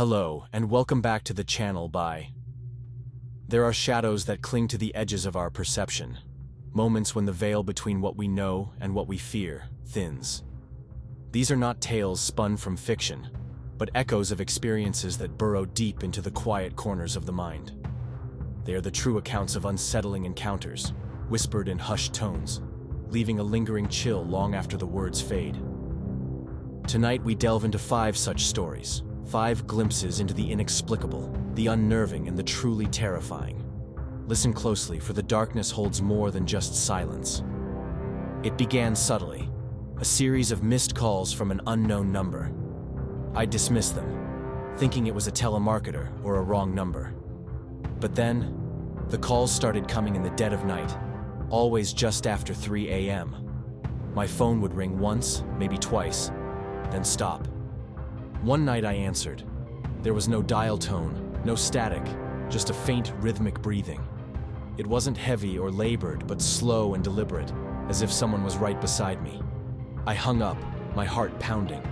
Hello, and welcome back to the channel by... There are shadows that cling to the edges of our perception, moments when the veil between what we know and what we fear thins. These are not tales spun from fiction, but echoes of experiences that burrow deep into the quiet corners of the mind. They are the true accounts of unsettling encounters, whispered in hushed tones, leaving a lingering chill long after the words fade. Tonight we delve into 5 such stories. 5 glimpses into the inexplicable, the unnerving, and the truly terrifying. Listen closely, for the darkness holds more than just silence. It began subtly, a series of missed calls from an unknown number. I dismissed them, thinking it was a telemarketer or a wrong number. But then, the calls started coming in the dead of night, always just after 3 a.m. My phone would ring once, maybe twice, then stop. One night I answered. There was no dial tone, no static, just a faint rhythmic breathing. It wasn't heavy or labored, but slow and deliberate, as if someone was right beside me. I hung up, my heart pounding.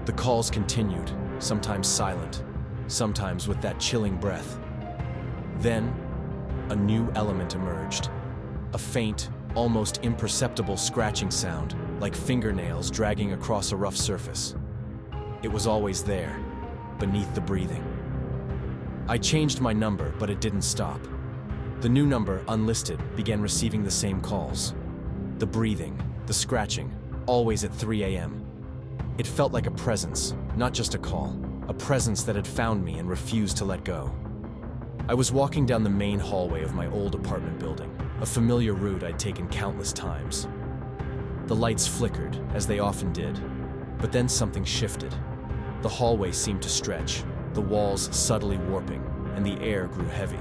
The calls continued, sometimes silent, sometimes with that chilling breath. Then, a new element emerged. A faint, almost imperceptible scratching sound, like fingernails dragging across a rough surface. It was always there, beneath the breathing. I changed my number, but it didn't stop. The new number, unlisted, began receiving the same calls. The breathing, the scratching, always at 3 a.m. It felt like a presence, not just a call, a presence that had found me and refused to let go. I was walking down the main hallway of my old apartment building, a familiar route I'd taken countless times. The lights flickered, as they often did, but then something shifted. The hallway seemed to stretch, the walls subtly warping, and the air grew heavy.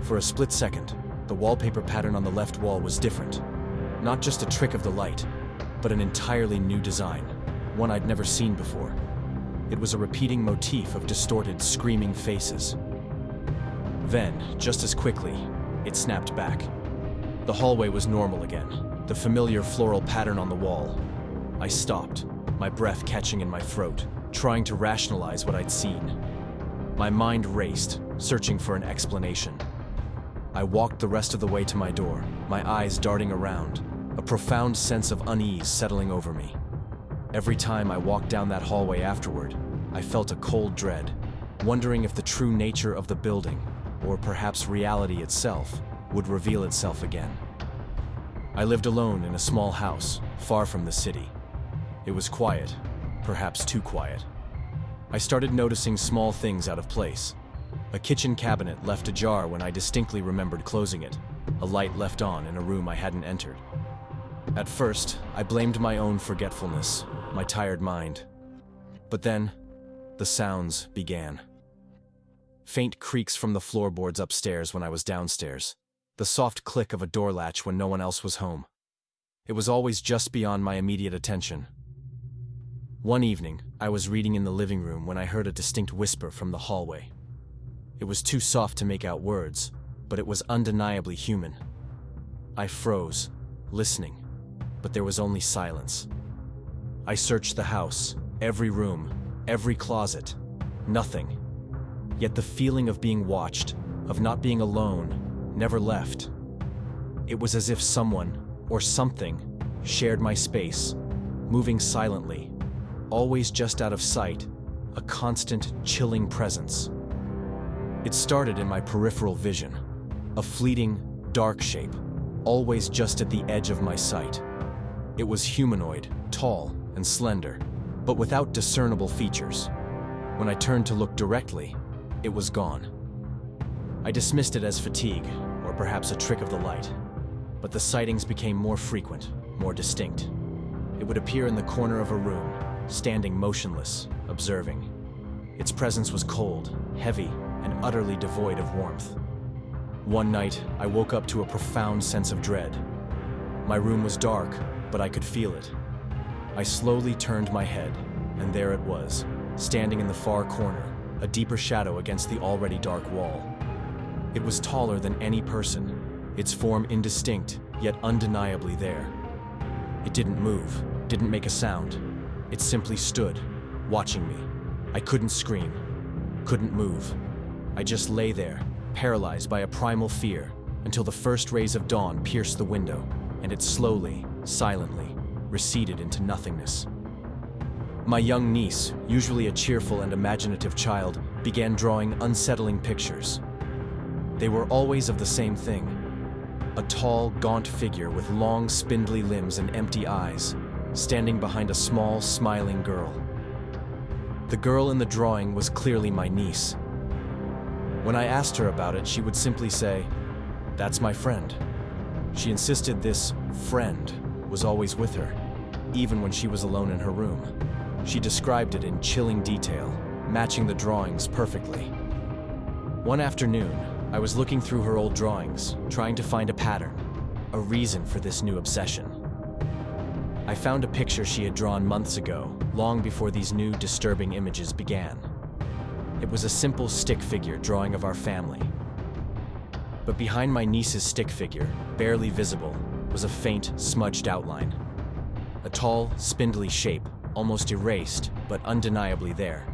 For a split second, the wallpaper pattern on the left wall was different. Not just a trick of the light, but an entirely new design, one I'd never seen before. It was a repeating motif of distorted, screaming faces. Then, just as quickly, it snapped back. The hallway was normal again, the familiar floral pattern on the wall. I stopped, my breath catching in my throat, trying to rationalize what I'd seen. My mind raced, searching for an explanation. I walked the rest of the way to my door, my eyes darting around, a profound sense of unease settling over me. Every time I walked down that hallway afterward, I felt a cold dread, wondering if the true nature of the building, or perhaps reality itself, would reveal itself again. I lived alone in a small house, far from the city. It was quiet, perhaps too quiet. I started noticing small things out of place. A kitchen cabinet left ajar when I distinctly remembered closing it, a light left on in a room I hadn't entered. At first, I blamed my own forgetfulness, my tired mind. But then, the sounds began. Faint creaks from the floorboards upstairs when I was downstairs, the soft click of a door latch when no one else was home. It was always just beyond my immediate attention. One evening, I was reading in the living room when I heard a distinct whisper from the hallway. It was too soft to make out words, but it was undeniably human. I froze, listening, but there was only silence. I searched the house, every room, every closet, nothing. Yet the feeling of being watched, of not being alone, never left. It was as if someone, or something, shared my space, moving silently, always just out of sight, a constant, chilling presence. It started in my peripheral vision, a fleeting, dark shape, always just at the edge of my sight. It was humanoid, tall, and slender, but without discernible features. When I turned to look directly, it was gone. I dismissed it as fatigue, or perhaps a trick of the light, but the sightings became more frequent, more distinct. It would appear in the corner of a room, standing motionless, observing. Its presence was cold, heavy, and utterly devoid of warmth. One night, I woke up to a profound sense of dread. My room was dark, but I could feel it. I slowly turned my head, and there it was, standing in the far corner, a deeper shadow against the already dark wall. It was taller than any person, its form indistinct, yet undeniably there. It didn't move, didn't make a sound. It simply stood, watching me, I couldn't scream, couldn't move. I just lay there, paralyzed by a primal fear, until the first rays of dawn pierced the window, and it slowly, silently, receded into nothingness. My young niece, usually a cheerful and imaginative child, began drawing unsettling pictures. They were always of the same thing: a tall, gaunt figure with long, spindly limbs and empty eyes, standing behind a small, smiling girl. The girl in the drawing was clearly my niece. When I asked her about it, she would simply say, "That's my friend." She insisted this friend was always with her, even when she was alone in her room. She described it in chilling detail, matching the drawings perfectly. One afternoon, I was looking through her old drawings, trying to find a pattern, a reason for this new obsession. I found a picture she had drawn months ago, long before these new disturbing images began. It was a simple stick figure drawing of our family. But behind my niece's stick figure, barely visible, was a faint, smudged outline. A tall, spindly shape, almost erased, but undeniably there.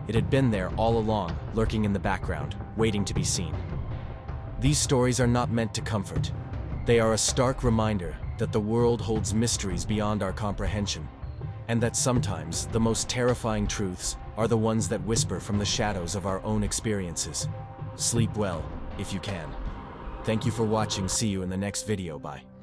It had been there all along, lurking in the background, waiting to be seen. These stories are not meant to comfort. They are a stark reminder that the world holds mysteries beyond our comprehension, and that sometimes the most terrifying truths are the ones that whisper from the shadows of our own experiences. Sleep well, if you can. Thank you for watching. See you in the next video. Bye.